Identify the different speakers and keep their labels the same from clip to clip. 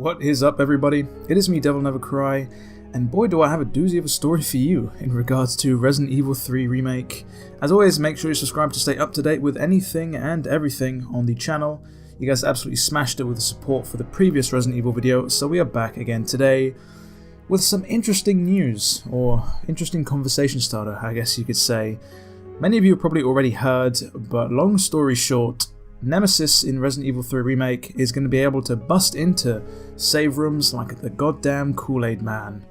Speaker 1: What is up, everybody? It is me, DevilNeverCry, and boy do I have a doozy of a story for you in regards to Resident Evil 3 Remake. As always, make sure you subscribe to stay up to date with anything and everything on the channel. You guys absolutely smashed it with the support for the previous Resident Evil video, so we are back again today with some interesting news, or interesting conversation starter, I guess you could say. Many of you have probably already heard, but long story short, Nemesis in Resident Evil 3 Remake is going to be able to bust into save rooms like the goddamn Kool-Aid Man.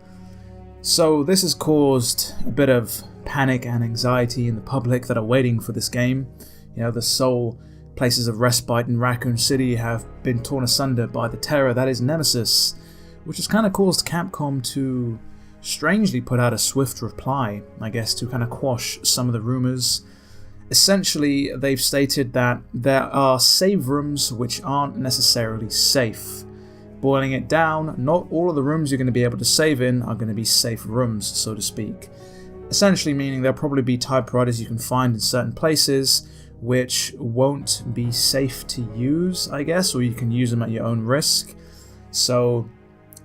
Speaker 1: So this has caused a bit of panic and anxiety in the public that are waiting for this game. You know, the sole places of respite in Raccoon City have been torn asunder by the terror that is Nemesis, which has kind of caused Capcom to strangely put out a swift reply, I guess, to kind of quash some of the rumors. Essentially, they've stated that there are save rooms which aren't necessarily safe. Boiling it down, not all of the rooms you're going to be able to save in are going to be safe rooms, so to speak. Essentially meaning there'll probably be typewriters you can find in certain places which won't be safe to use, I guess, or you can use them at your own risk. So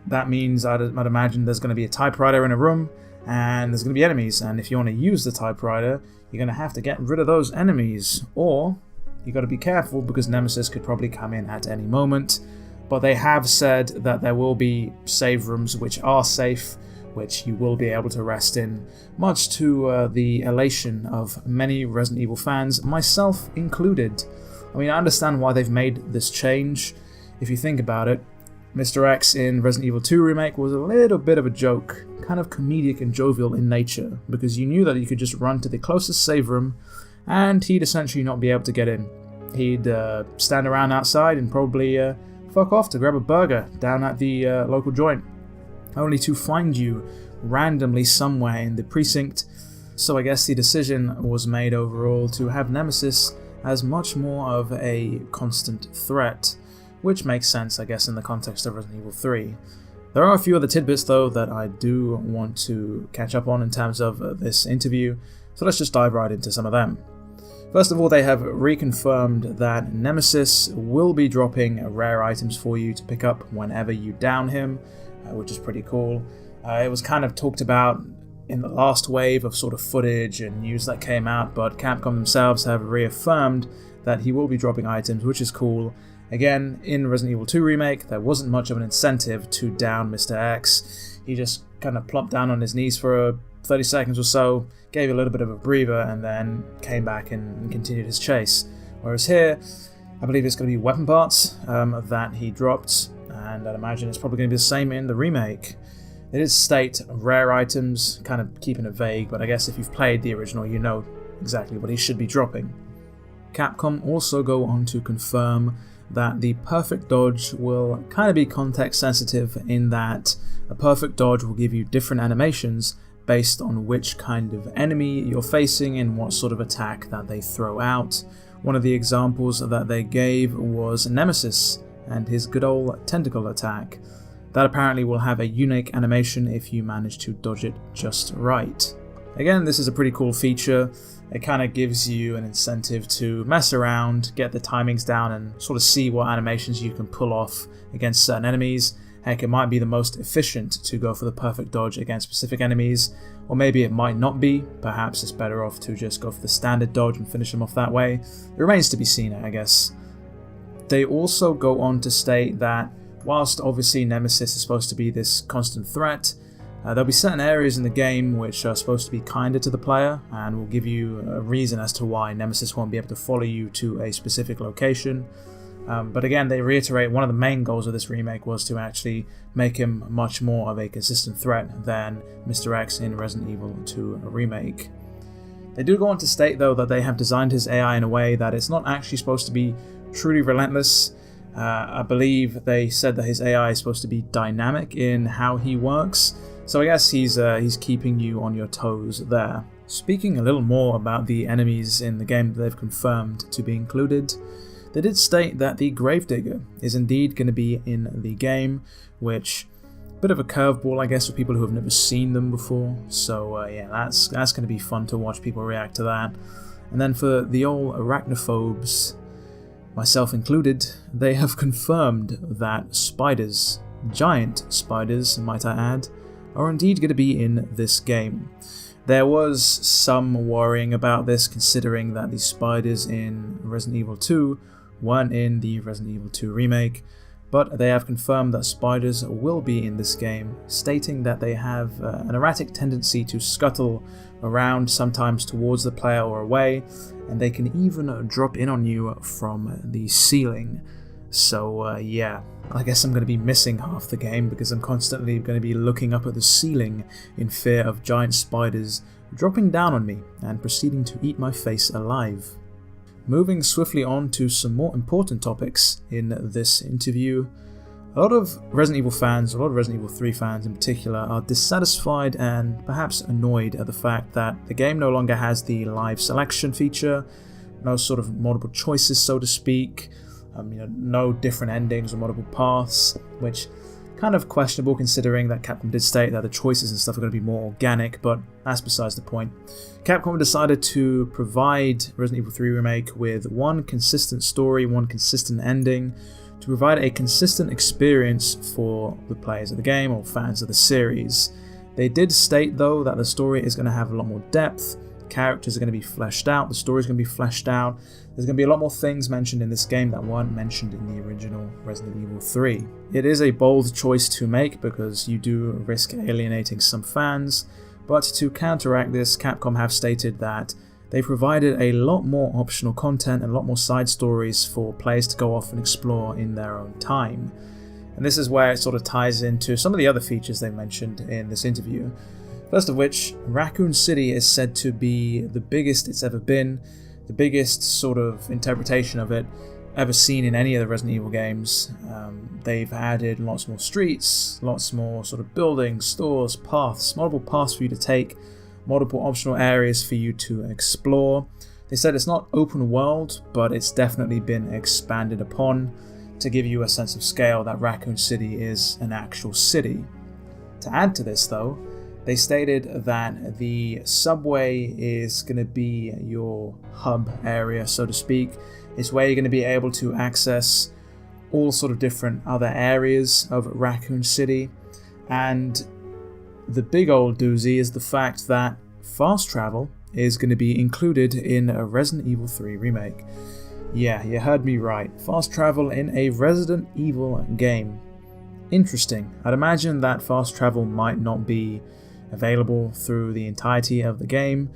Speaker 1: that means I'd imagine there's going to be a typewriter in a room and there's going to be enemies, and if you want to use the typewriter, you're going to have to get rid of those enemies, or you got to be careful because Nemesis could probably come in at any moment. But they have said that there will be save rooms which are safe, which you will be able to rest in, much to the elation of many Resident Evil fans, myself included. I mean, I understand why they've made this change. If you think about it, MR.X in Resident Evil 2 Remake was a little bit of a joke, kind of comedic and jovial in nature, because you knew that you could just run to the closest save room and he'd essentially not be able to get in. He'd stand around outside and probably fuck off to grab a burger down at the local joint, only to find you randomly somewhere in the precinct. So I guess the decision was made overall to have Nemesis as much more of a constant threat, which makes sense, I guess, in the context of Resident Evil 3. There are a few other tidbits, though, that I do want to catch up on in terms of this interview, so let's just dive right into some of them. First of all, they have reconfirmed that Nemesis will be dropping rare items for you to pick up whenever you down him, which is pretty cool. It was kind of talked about in the last wave of sort of footage and news that came out, but Capcom themselves have reaffirmed that he will be dropping items, which is cool. Again, in Resident Evil 2 Remake, there wasn't much of an incentive to down MR.X. He just kind of plopped down on his knees for 30 seconds or so, gave a little bit of a breather, and then came back and continued his chase. Whereas here, I believe it's going to be weapon parts that he dropped, and I'd imagine it's probably going to be the same in the remake. It is state rare items, kind of keeping it vague, but I guess if you've played the original, you know exactly what he should be dropping. Capcom also go on to confirm that the perfect dodge will kind of be context sensitive, in that a perfect dodge will give you different animations based on which kind of enemy you're facing and what sort of attack that they throw out. One of the examples that they gave was Nemesis and his good old tentacle attack. That apparently will have a unique animation if you manage to dodge it just right. Again, this is a pretty cool feature. It kind of gives you an incentive to mess around, get the timings down, and sort of see what animations you can pull off against certain enemies. Heck, it might be the most efficient to go for the perfect dodge against specific enemies, or maybe it might not be. Perhaps it's better off to just go for the standard dodge and finish them off that way. It remains to be seen, I guess. They also go on to state that whilst obviously Nemesis is supposed to be this constant threat, there'll be certain areas in the game which are supposed to be kinder to the player and will give you a reason as to why Nemesis won't be able to follow you to a specific location. But again, they reiterate one of the main goals of this remake was to actually make him much more of a consistent threat than MR.X in Resident Evil 2 Remake. They do go on to state, though, that they have designed his AI in a way that it's not actually supposed to be truly relentless. I believe they said that his AI is supposed to be dynamic in how he works, so I guess he's keeping you on your toes there. Speaking a little more about the enemies in the game that they've confirmed to be included, they did state that the Gravedigger is indeed going to be in the game, which a bit of a curveball, I guess, for people who have never seen them before. So yeah, that's going to be fun to watch people react to that. And then for the old arachnophobes, myself included, they have confirmed that spiders giant spiders, might I add, are indeed going to be in this game. There was some worrying about this, considering that the spiders in Resident Evil 2 weren't in the Resident Evil 2 remake, but they have confirmed that spiders will be in this game, stating that they have an erratic tendency to scuttle around, sometimes towards the player or away, and they can even drop in on you from the ceiling. So yeah, I guess I'm going to be missing half the game because I'm constantly going to be looking up at the ceiling in fear of giant spiders dropping down on me and proceeding to eat my face alive. Moving swiftly on to some more important topics in this interview, a lot of Resident Evil fans, a lot of Resident Evil 3 fans in particular, are dissatisfied and perhaps annoyed at the fact that the game no longer has the live selection feature, no sort of multiple choices, so to speak, no different endings or multiple paths, which kind of questionable considering that Capcom did state that the choices and stuff are going to be more organic, but that's besides the point. Capcom decided to provide Resident Evil 3 Remake with one consistent story, one consistent ending, to provide a consistent experience for the players of the game or fans of the series. They did state though that the story is going to have a lot more depth, characters are going to be fleshed out, the story is going to be fleshed out, there's going to be a lot more things mentioned in this game that weren't mentioned in the original Resident Evil 3. It is a bold choice to make because you do risk alienating some fans, but to counteract this, Capcom have stated that they provided a lot more optional content and a lot more side stories for players to go off and explore in their own time. And this is where it sort of ties into some of the other features they mentioned in this interview. First of which, Raccoon City is said to be the biggest it's ever been, the biggest sort of interpretation of it ever seen in any of the Resident Evil games. They've added lots more streets, lots more sort of buildings, stores, paths, multiple paths for you to take, multiple optional areas for you to explore. They said it's not open world, but it's definitely been expanded upon to give you a sense of scale that Raccoon City is an actual city. To add to this though, they stated that the subway is going to be your hub area, so to speak. It's where you're going to be able to access all sort of different other areas of Raccoon City. And the big old doozy is the fact that fast travel is going to be included in a Resident Evil 3 remake. Yeah, you heard me right. Fast travel in a Resident Evil game. Interesting. I'd imagine that fast travel might not be available through the entirety of the game.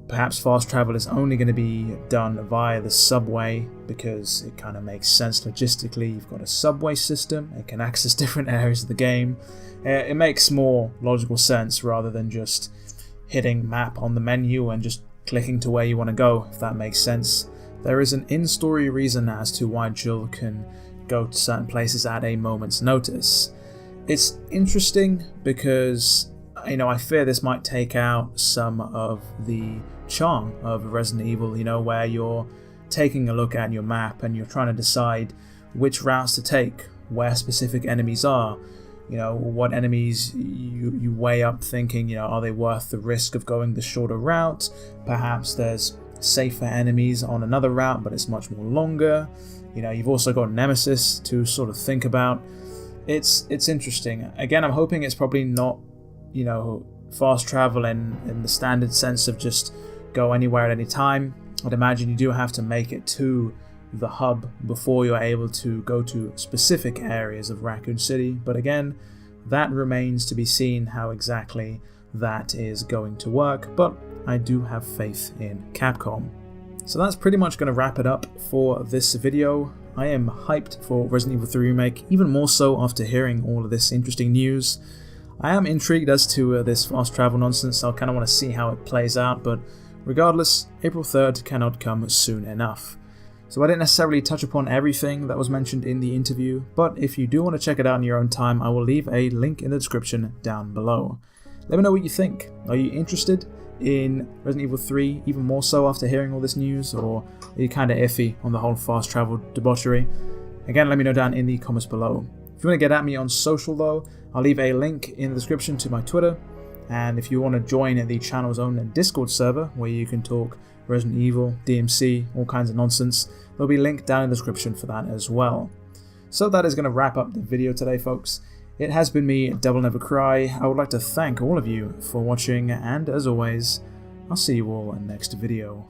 Speaker 1: Perhaps fast travel is only going to be done via the subway because it kind of makes sense logistically. You've got a subway system, it can access different areas of the game. It makes more logical sense rather than just hitting map on the menu and just clicking to where you want to go, if that makes sense. There is an in-story reason as to why Jill can go to certain places at a moment's notice. It's interesting because I fear this might take out some of the charm of Resident Evil, where you're taking a look at your map and you're trying to decide which routes to take, where specific enemies are, what enemies you weigh up thinking, are they worth the risk of going the shorter route? Perhaps there's safer enemies on another route, but it's much more longer. You've also got Nemesis to sort of think about. It's interesting. Again, I'm hoping it's probably not fast travel in the standard sense of just go anywhere at any time. I'd imagine you do have to make it to the hub before you're able to go to specific areas of Raccoon City, but again, that remains to be seen how exactly that is going to work, but I do have faith in Capcom. So that's pretty much going to wrap it up for this video. I am hyped for Resident Evil 3 Remake, even more so after hearing all of this interesting news. I am intrigued as to this fast travel nonsense. I kind of want to see how it plays out, but regardless, April 3rd cannot come soon enough. So I didn't necessarily touch upon everything that was mentioned in the interview, but if you do want to check it out in your own time, I will leave a link in the description down below. Let me know what you think. Are you interested in Resident Evil 3 even more so after hearing all this news, or are you kind of iffy on the whole fast travel debauchery? Again, let me know down in the comments below. If you want to get at me on social though, I'll leave a link in the description to my Twitter, and if you want to join the channel's own Discord server where you can talk Resident Evil, DMC, all kinds of nonsense, there'll be a link down in the description for that as well. So that is going to wrap up the video today, folks. It has been me, DevilNeverCry. I would like to thank all of you for watching, and as always, I'll see you all in the next video.